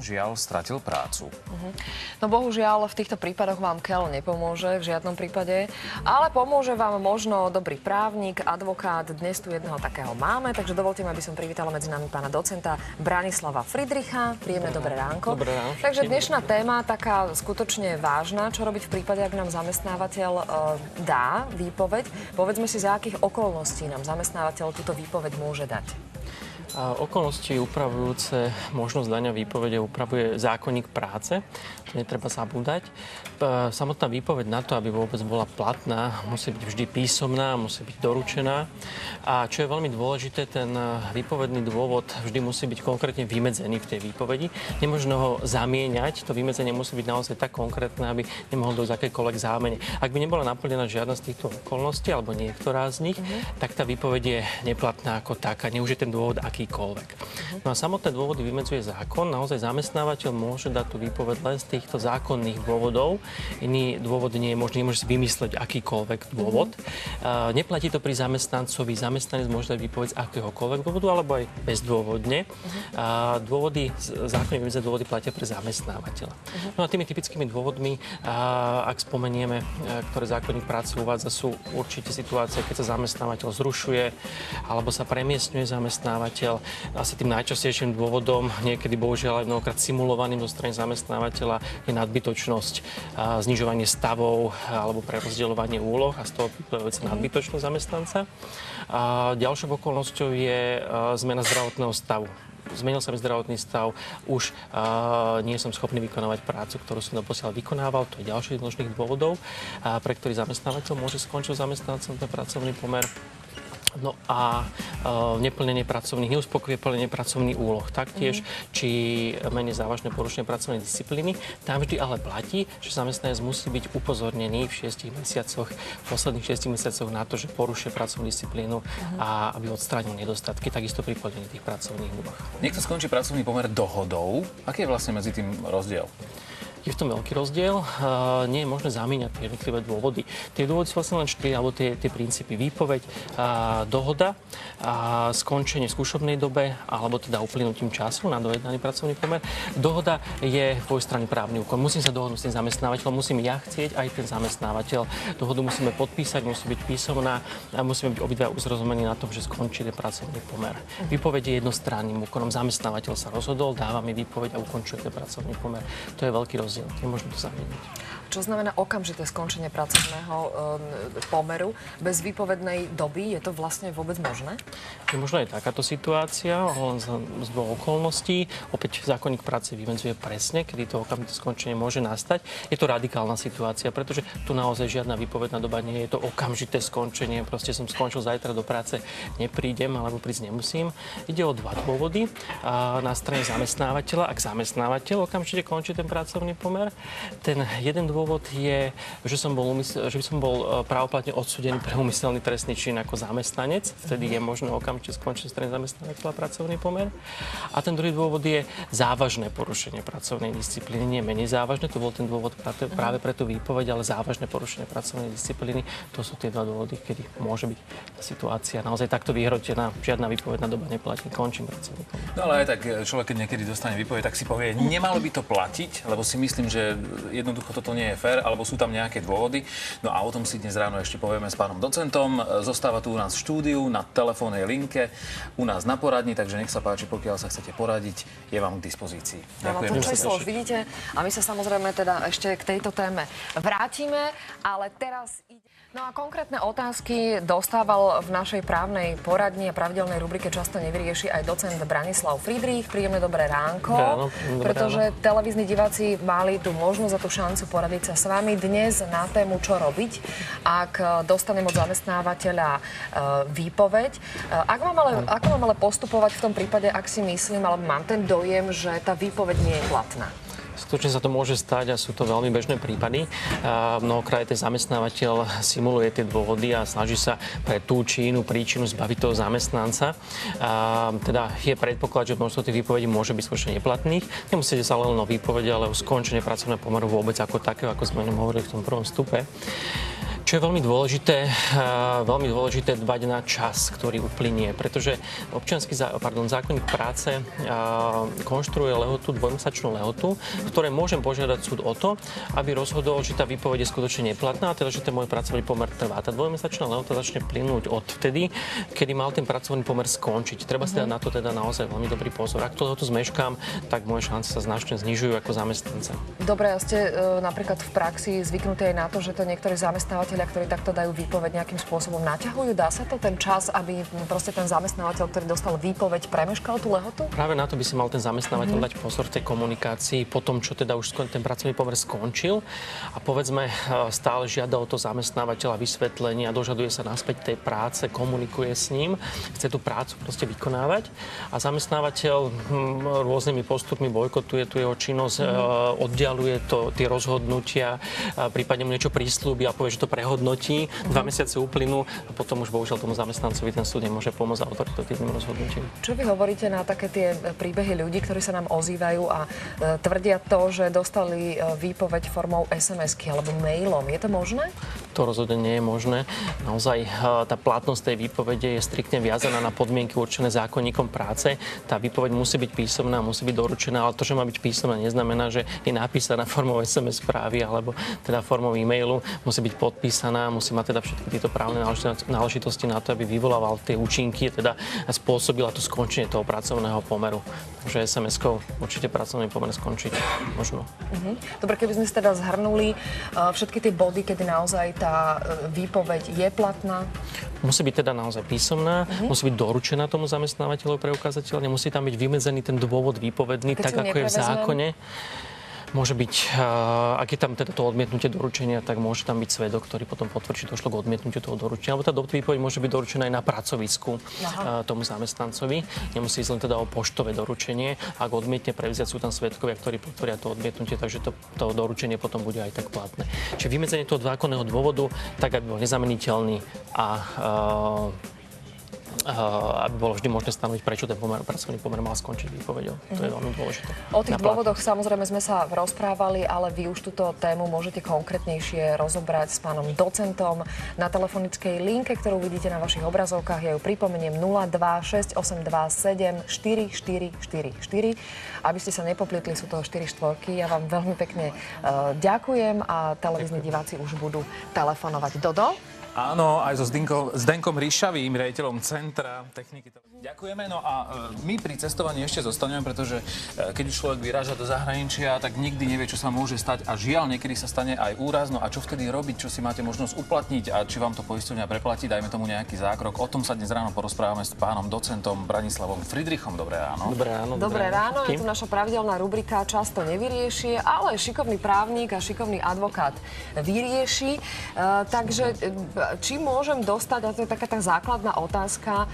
žiaľ stratil prácu. No bohužiaľ, v týchto prípadoch vám KEL nepomôže v žiadnom prípade, ale pomôže vám možno dobrý právnik, advokát. Dnes tu jedného takého máme, takže dovolte mi, aby som privítala medzi nami pána docenta Branislava Friedricha. Príjemné dobré ránko. Dobré ráno. Takže dnešná téma taká skutočne vážna. Čo robiť v prípade, ak nám zamestnávateľ dá výpoveď? Povedzme si, za akých okolností nám zamestnávateľ túto výpoveď môže dať. Okolnosti upravujúce možnosť dania výpovede upravuje zákonník práce. To netreba zabúdať. Samotná výpoveď na to, aby vôbec bola platná, musí byť vždy písomná, musí byť doručená. A čo je veľmi dôležité, ten výpovedný dôvod vždy musí byť konkrétne vymedzený v tej výpovedi. Nemožno ho zamieňať. To vymedzenie musí byť naozaj tak konkrétne, aby nemohol dojsť akékoľvek zámene. Ak by nebola naplnená žiadna z týchto okolností alebo niektorá z nich, tak tá výpoveď je neplatná ako taká. Nie už je ten dôvod akýkoľvek. No a samotné dôvody vymedzuje zákon. Naozaj zamestnávateľ môže dať tú výpoveď len z týchto zákonných dôvodov. Iný dôvod nie je možný, nemôže si vymysleť akýkoľvek dôvod. Neplatí to pri zamestnancovi. Zamestnanec môže dať výpoveď z akéhokoľvek dôvodu alebo aj bezdôvodne. Dôvody, zákonne vymedzené dôvody platia pre zamestnávateľa. No a tými typickými dôvodmi, ak spomenieme, ktoré zákonník práce uvádza, sú určite situácie, keď sa zamestnávateľ zrušuje alebo sa premiestňuje zamestnávateľ. Asi tým najčastejším dôvodom, niekedy bohužiaľ aj mnohokrát simulovaným zo strany zamestnávateľa, je nadbytočnosť, znižovanie stavov alebo prerozdeľovanie úloh a z toho vyplývajúca nadbytočnosť zamestnanca. Ďalšou okolnosťou je zmena zdravotného stavu. Zmenil sa mi zdravotný stav, už nie som schopný vykonávať prácu, ktorú som doposiaľ vykonával. To je ďalší z možných dôvodov, pre ktorý zamestnávateľ môže skončiť zamestnancom ten pracovný pomer. No a neplnenie pracovných, neuspokojivé plnenie pracovných úloh. Taktiež, či menej závažné porušenie pracovnej disciplíny. Tam vždy ale platí, že zamestnanec musí byť upozornený v 6 mesiacoch, v posledných 6 mesiacoch na to, že porušuje pracovnú disciplínu a aby odstránil nedostatky, takisto pri plnení tých pracovných úloh. Niekto skončí pracovný pomer dohodou. Aký je vlastne medzi tým rozdiel? Je v tom veľký rozdiel. Nie je možné zamieňať tie jednotlivé dôvody. Tie dôvody sú vlastne len 4, alebo tie princípy. Výpoveď, dohoda, skončenie v skúšobnej dobe, alebo teda uplynutím času na dojednaný pracovný pomer. Dohoda je dvojstranný právny úkon. Musím sa dohodnúť s tým zamestnávateľom, musím ja chcieť aj ten zamestnávateľ. Dohodu musíme podpísať, musí byť písomná a musíme byť obidva uzrozumení na tom, že skončí ten pracovný pomer. Výpoveď je jednostranným úkonom. Zamestnávateľ sa rozhodol, dáva mi výpoveď a ukončuje ten pracovný pomer. To je veľký rozdiel. Nemôžeme to zamieňať. Čo znamená okamžité skončenie pracovného pomeru bez výpovednej doby? Je to vlastne vôbec možné? Je možno aj takáto situácia, len z dvoch okolností. Opäť zákonník práce vymedzuje presne, kedy to okamžité skončenie môže nastať. Je to radikálna situácia, pretože tu naozaj žiadna výpovedná doba nie je to okamžité skončenie. Proste som skončil zajtra do práce, neprídem alebo prísť nemusím. Ide o dva dôvody. Na strane zamestnávateľa, ak zamestnávateľ okamžite končí ten pracovný pomer, ten jeden dôvod je, že by som bol právoplatne odsúdený pre úmyselný trestný čin ako zamestnanec. Vtedy je možné okamžite skončiť strany zamestnávateľa pracovný pomer. A ten druhý dôvod je závažné porušenie pracovnej disciplíny. Nie menej závažné, to bol ten dôvod práve pre tú výpoveď, ale závažné porušenie pracovnej disciplíny. To sú tie dva dôvody, kedy môže byť situácia naozaj takto vyhrotená. Žiadna výpovedná doba neplatí, končím pracovný pomer. No ale aj tak človek, keď niekedy dostane výpoveď, tak si povie, nemalo by to platiť, lebo si myslím, že jednoducho toto nie je fér, alebo sú tam nejaké dôvody. No a o tom si dnes ráno ešte povieme s pánom docentom. Zostáva tu u nás v štúdiu, na telefónnej linke, u nás na poradni, takže nech sa páči, pokiaľ sa chcete poradiť, je vám k dispozícii. Ďakujem. To číslo už vidíte a my sa samozrejme teda ešte k tejto téme vrátime, ale teraz ide... No a konkrétne otázky dostával v našej právnej poradni a pravidelnej rubrike Často nevyrieši aj docent Branislav Friedrich. Príjemné dobré ránko, pretože televízni diváci mali tú možnosť a tú šancu poradiť sa s vami dnes na tému, čo robiť, ak dostanem od zamestnávateľa výpoveď. Ako mám ale postupovať v tom prípade, ak si myslím, alebo mám ten dojem, že tá výpoveď nie je platná? Skutočne sa to môže stať a sú to veľmi bežné prípady. Mnohokrát ten zamestnávateľ simuluje tie dôvody a snaží sa pre tú či inú príčinu zbaviť toho zamestnanca. Teda je predpoklad, že množstvo tých výpovedí môže byť skutočne neplatných. Nemusíte sa len o výpovede, ale o skončenie pracovného pomeru vôbec ako takého, ako sme hovorili v tom prvom stupe. Čo je veľmi dôležité dbať na čas, ktorý uplynie, pretože zákonník práce konštruuje lehotu, dvojmesačnú lehotu, v ktorej môžem požiadať súd o to, aby rozhodol, že tá výpoveď je skutočne neplatná, a teda, že ten môj pracovný pomer trvá. Tá dvojmesačná lehota začne plynúť od vtedy, kedy mal ten pracovný pomer skončiť. Treba si teda na to naozaj veľmi dobrý pozor. Ak to lehotu zmeškám, tak moje šance sa značne znižujú ako zamestnanca. Dobre, a ste napríklad v praxi zvyknutí aj na to, že to niektorí zamestnávateľ, ktorí takto dajú výpoveď, nejakým spôsobom naťahujú? Dá sa to ten čas, aby proste ten zamestnávateľ, ktorý dostal výpoveď, premeškal tú lehotu? Práve na to by si mal ten zamestnávateľ dať pozor v tej komunikácii po tom, čo teda už ten pracovný pomer skončil, a povedzme stále žiada o to zamestnávateľa vysvetlenie a dožaduje sa naspäť tej práce, komunikuje s ním, chce tú prácu proste vykonávať, a zamestnávateľ rôznymi postupmi bojkotuje tú jeho činnosť, oddialuje tie rozhodnutia, prípadne mu niečo prislúbi a povie, že to prehodnotí. 2 mesiace uplynú a potom už bohužiaľ tomu zamestnancovi ten súd nemôže pomôcť autoritatívnym rozhodnutím. Čo vy hovoríte na také tie príbehy ľudí, ktorí sa nám ozývajú a tvrdia to, že dostali výpoveď formou SMS-ky alebo mailom? Je to možné? To rozhodne nie je možné. Naozaj tá platnosť tej výpovede je striktne viazaná na podmienky určené zákonníkom práce. Tá výpoveď musí byť písomná, musí byť doručená, ale to, že má byť písomná, neznamená, že je napísaná formou SMS správy alebo teda formou e-mailu. Musí byť podpísaná, musí mať teda všetky tieto právne náležitosti na to, aby vyvolával tie účinky, teda spôsobila to skončenie toho pracovného pomeru. Takže SMS-kou určite pracovný pomer skončiť možno. Dobre, keby sme si teda zhrnuli všetky tie body, kedy naozaj tá výpoveď je platná? Musí byť teda naozaj písomná, musí byť doručená tomu zamestnávateľovi preukázateľne, musí tam byť vymedzený ten dôvod výpovedný, tak ako je v zákone. Môže byť, ak je tam teda to odmietnutie doručenia, tak môže tam byť svedok, ktorý potom potvrdí, že došlo k odmietnutiu toho doručenia. Alebo tá výpoveď môže byť doručená aj na pracovisku tomu zamestnancovi. Nemusí ísť len teda o poštové doručenie. Ak odmietne prevziať, sú tam svedkovia, ktorí potvrdia to odmietnutie, takže to doručenie potom bude aj tak platné. Čiže vymedzenie toho zákonného dôvodu, tak aby bol nezameniteľný a aby bolo vždy možné stanoviť, prečo ten pracovný pomer mal skončiť výpovedou. To je veľmi dôležité. O tých dôvodoch samozrejme sme sa rozprávali, ale vy už túto tému môžete konkrétnejšie rozobrať s pánom docentom na telefonickej linke, ktorú vidíte na vašich obrazovkách. Ja ju pripomeniem 02 682 7444. Aby ste sa nepoplietli, sú toho 4 štvorky. Ja vám veľmi pekne ďakujem a televízni diváci už budú telefonovať. Dodo? Áno, aj so Zdenkom Ríšavým, riaditeľom Centra techniky. Ďakujeme. No a my pri cestovaní ešte zostaneme, pretože keď už človek vyráža do zahraničia, tak nikdy nevie, čo sa môže stať, a žiaľ, niekedy sa stane aj úraz. No a čo vtedy robiť, čo si máte možnosť uplatniť a či vám to poisťovňa preplatí, dajme tomu nejaký zákrok. O tom sa dnes ráno porozprávame s pánom docentom Branislavom Friedrichom. Dobré ráno. Dobré ráno. Je tu naša pravidelná rubrika Často nevyrieši, ale šikovný právnik a šikovný advokát vyrieši. Takže či môžem dostať, a to je taká tá základná otázka,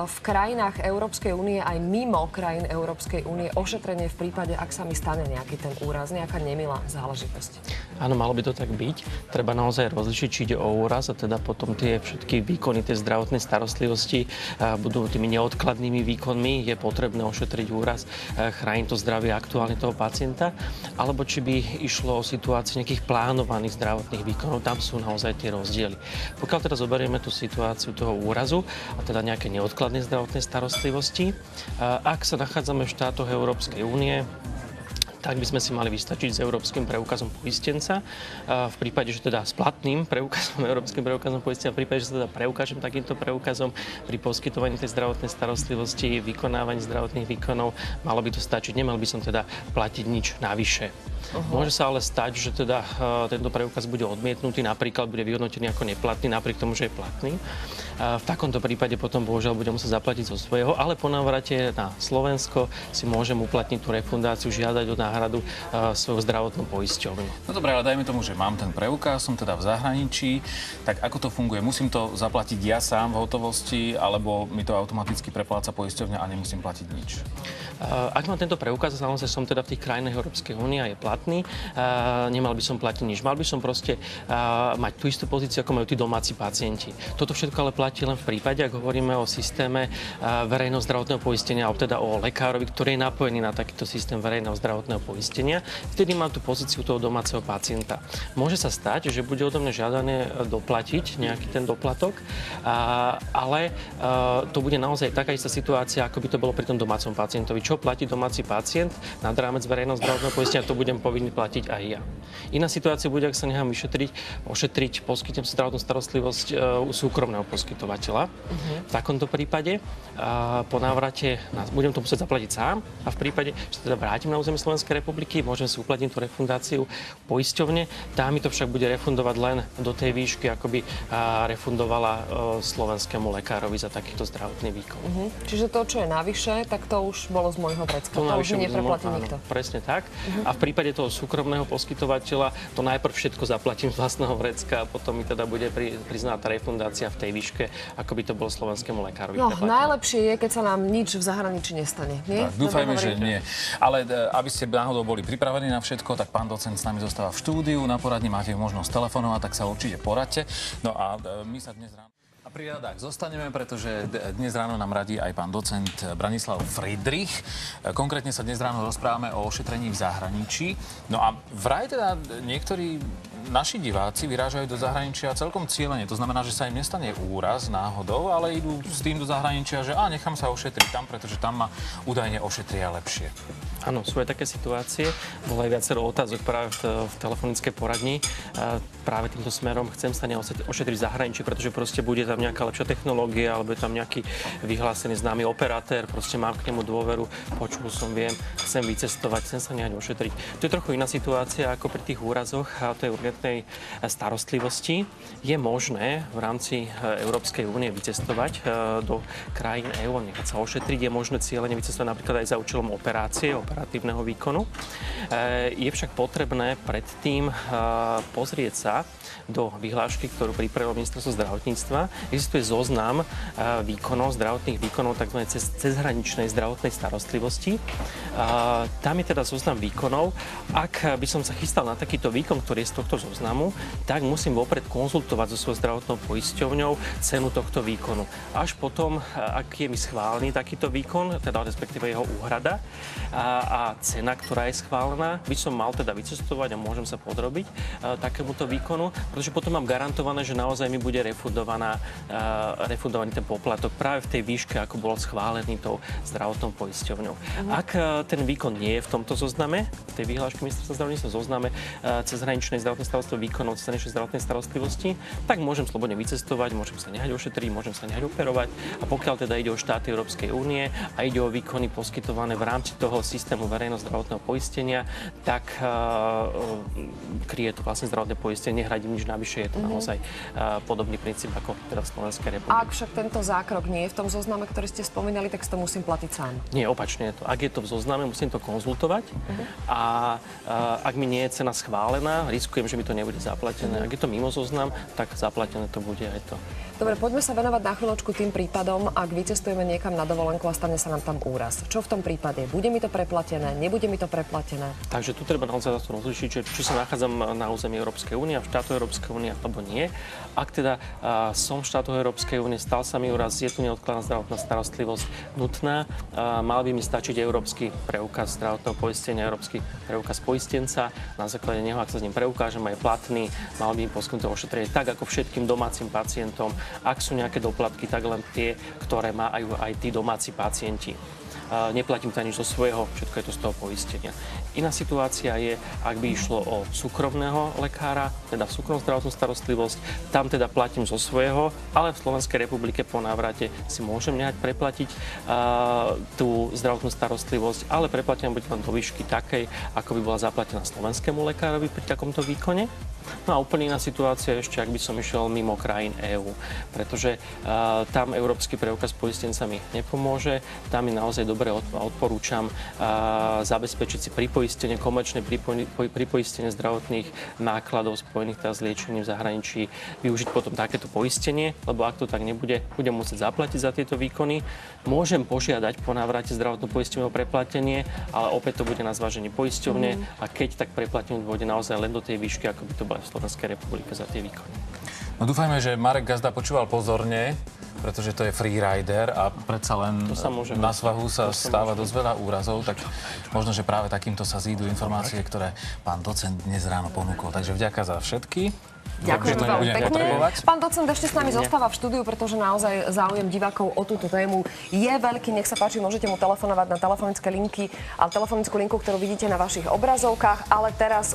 v krajinách Európskej únie aj mimo krajín Európskej únie ošetrenie v prípade, ak sa mi stane nejaký ten úraz, nejaká nemilá záležitosť? Áno, malo by to tak byť. Treba naozaj rozlišiť, či ide o úraz, a teda potom tie všetky výkony tej zdravotnej starostlivosti budú tými neodkladnými výkonmi. Je potrebné ošetriť úraz, chrániť to zdravie aktuálne toho pacienta, alebo či by išlo o situáciu nejakých plánovaných zdravotných výkonov. Tam sú naozaj tie rozdiely. Pokiaľ teda zoberieme tú situáciu toho úrazu a teda nejaké neodkladné zdravotnej starostlivosti, ak sa nachádzame v štátoch Európskej únie, tak by sme si mali vystačiť s európskym preukazom poistenca. V prípade, že teda s platným preukazom, európskym preukazom poistenca, v prípade, že sa teda preukážem takýmto preukazom pri poskytovaní tej zdravotnej starostlivosti, vykonávaní zdravotných výkonov, malo by to stačiť. Nemal by som teda platiť nič navyše. Môže sa ale stať, že teda tento preukaz bude odmietnutý, napríklad bude vyhodnotený ako neplatný, napriek tomu, že je platný. V takomto prípade potom bohužiaľ budem musieť zaplatiť zo svojho, ale po návrate na Slovensko si môžem uplatniť tú refundáciu, žiadať o náhradu svoju zdravotnú poisťovňu. No dobré, ale dajme tomu, že mám ten preukaz, som teda v zahraničí, tak ako to funguje? Musím to zaplatiť ja sám v hotovosti, alebo mi to automaticky prepláca poisťovňa a nemusím platiť nič? Ak mám tento preukaz, samozrejme som teda v tých krajinách Európskej únie a je platný, nemal by som platiť nič. Mal by som proste mať tú istú pozíciu, ako majú tí domáci pacienti. Toto všetko ale platí len v prípade, ak hovoríme o systéme verejného zdravotného poistenia, alebo teda o lekárovi, ktorý je napojený na takýto systém verejného zdravotného poistenia, vtedy mám tú pozíciu toho domáceho pacienta. Môže sa stať, že bude odo mňa žiadané doplatiť nejaký ten doplatok, ale to bude naozaj taká istá situácia, ako by to bolo pri tom domácom pacientovi. Čo platí domáci pacient nad rámec verejného zdravotného poistenia, to budem povinný platiť aj ja. Iná situácia bude, ak sa nechám ošetriť, poskytnem si zdravotnú starostlivosť u súkromného poskytovateľa. V takomto prípade po návrate budem to musieť zaplatiť sám a v prípade, že teda vrátim na územie Slovenskej republiky, môžem si uplatniť tú refundáciu poisťovne. Tá mi to však bude refundovať len do tej výšky, ako by refundovala slovenskému lekárovi za takýto zdravotný výkon. Čiže to, čo je navyše, tak to už bolo z môjho vrecka. To už mi nepreplatí nikto. Presne tak. A v prípade toho súkromného poskytovateľa to najprv všetko zaplatím z vlastného vrecka a potom mi teda bude priznaná tá refundácia v tej výške, ako by to bolo slovenskému lekárovi. No, najlepšie je, keď sa nám nič v zahraničí nestane. Nie? Tak, dúfajme, že nie. Ale aby ste náhodou boli pripravení na všetko, tak pán docent s nami zostáva v štúdiu. Na poradni máte možnosť telefonovať, tak sa určite poradte. No a my sa dnes ráno... A pri radách zostaneme, pretože dnes ráno nám radí aj pán docent Branislav Friedrich. Konkrétne sa dnes ráno rozprávame o ošetrení v zahraničí. No a vraj teda niektorí naši diváci vyrážajú do zahraničia celkom cieľene. To znamená, že sa im nestane úraz náhodou, ale idú s tým do zahraničia, že nechám sa ošetriť tam, pretože tam ma údajne ošetria lepšie. Áno, sú aj také situácie. Bolo aj viacero otázok práve v telefonickej poradni. Práve týmto smerom chcem sa ošetriť v zahraničí, pretože proste bude tam nejaká lepšia technológia, alebo je tam nejaký vyhlásený známy operatér, proste mám k nemu dôveru, počul som, viem, chcem vycestovať, chcem sa nehať ošetriť. To je trochu iná situácia ako pri tých úrazoch a tej urgentnej starostlivosti. Je možné v rámci Európskej únie vycestovať do krajín EÚ a nechať sa ošetriť. Je možné cieľene vycestovať napríklad aj za účelom operácie, operatívneho výkonu. Je však potrebné predtým pozrieť sa do vyhlášky, ktorú pripravilo Ministerstvo zdravotníctva. Existuje zoznam výkonov, zdravotných výkonov tzv. Cezhraničnej zdravotnej starostlivosti. Tam je teda zoznam výkonov. Ak by som sa chystal na takýto výkon, ktorý je z tohto zoznamu, tak musím vopred konzultovať so svojou zdravotnou poisťovňou cenu tohto výkonu. Až potom, ak je mi schválený takýto výkon, teda respektíve jeho úhrada a cena, ktorá je schválená, by som mal teda vycestovať a môžem sa podrobiť takémuto výkonu, pretože potom mám garantované, že naozaj mi bude refundovaný ten poplatok práve v tej výške, ako bol schválený tou zdravotnou poisťovňou. Ak ten výkon nie je v tomto zozname, v tej vyhláške Ministerstva zdravotníctva zozname cezhraničnej zdravotnej starostlivosti, výkonov cezhraničnej zdravotnej starostlivosti, tak môžem slobodne vycestovať, môžem sa nehať ošetriť, môžem sa nehať operovať a pokiaľ teda ide o štáty Európskej únie a ide o výkony poskytované v rámci toho systému verejného zdravotného poistenia, tak kryje to vlastne zdravotné poistenie, nehradím nič navyše, je to naozaj podobný princíp ako teda v Slovenskej republike. Ak však tento zákrok nie je v tom zozname, ktorý ste spomínali, tak si to musím platiť sám. Nie, opačne je to. Ak je to v zozname, musím to konzultovať a ak mi nie je cena schválená, riskujem, že mi to nebude zaplatené. Ak je to mimo zoznam, tak zaplatené to bude aj to. Dobre, poďme sa venovať na chvíľočku tým prípadom, ak vycestujeme niekam na dovolenku a stane sa nám tam úraz. Čo v tom prípade? Bude mi to preplatené? Nebude mi to preplatené? Takže tu treba naozaj rozlišiť, že či sa nachádzam na území Európskej únie, v štátu Európskej únie, alebo nie. Ak teda som v štátu Európskej únie, stal sa mi úraz, je tu neodkladná zdravotná starostlivosť nutná, mal by mi stačiť európsky preukaz zdravotného poistenia, európsky preukaz poistenca. Na základe neho, ak sa s ním preukážem, je platný, mal by mi poskytnúť ošetrenie tak ako všetkým domácim pacientom. Ak sú nejaké doplatky, tak len tie, ktoré majú aj tí domáci pacienti. Neplatím to nič zo svojho, všetko je to z toho poistenia. Iná situácia je, ak by išlo o súkromného lekára, teda súkromnú zdravotnú starostlivosť, tam teda platím zo svojho, ale v Slovenskej republike po návrate si môžem nehať preplatiť tú zdravotnú starostlivosť, ale preplatím buď len do výšky takej, ako by bola zaplatená slovenskému lekárovi pri takomto výkone. No a úplne iná situácia ešte, ak by som išiel mimo krajín EÚ, pretože tam európsky preukaz poistenca mi nepomôže, tam mi naozaj dobre odporúčam zabezpečiť si pripoistenie, komerčné pripoistenie zdravotných nákladov spojených teda s liečením v zahraničí, využiť potom takéto poistenie, lebo ak to tak nebude, budem musieť zaplatiť za tieto výkony. Môžem požiadať po návrate zdravotnú poistenie o preplatenie, ale opäť to bude na zváženie poisťovne a keď tak preplatenie bude naozaj len do tej výšky, ako by to bolo v Slovenskej republike za tie výkony. No dúfajme, že Marek Gazda počúval pozorne, pretože to je freerider a predsa len sa môže na svahu sa stáva dosť veľa úrazov, tak možno, že práve takýmto sa zídu informácie, ktoré pán docent dnes ráno ponúkol. Takže vďaka za všetky. Ďakujem Už to veľmi nebudem pekne. potrebovať. Pán docent ešte s nami zostáva v štúdiu, pretože naozaj záujem divákov o túto tému je veľký. Nech sa páči, môžete mu telefonovať na telefonické linky a telefonickú linku, ktorú vidíte na vašich obrazovkách, ale teraz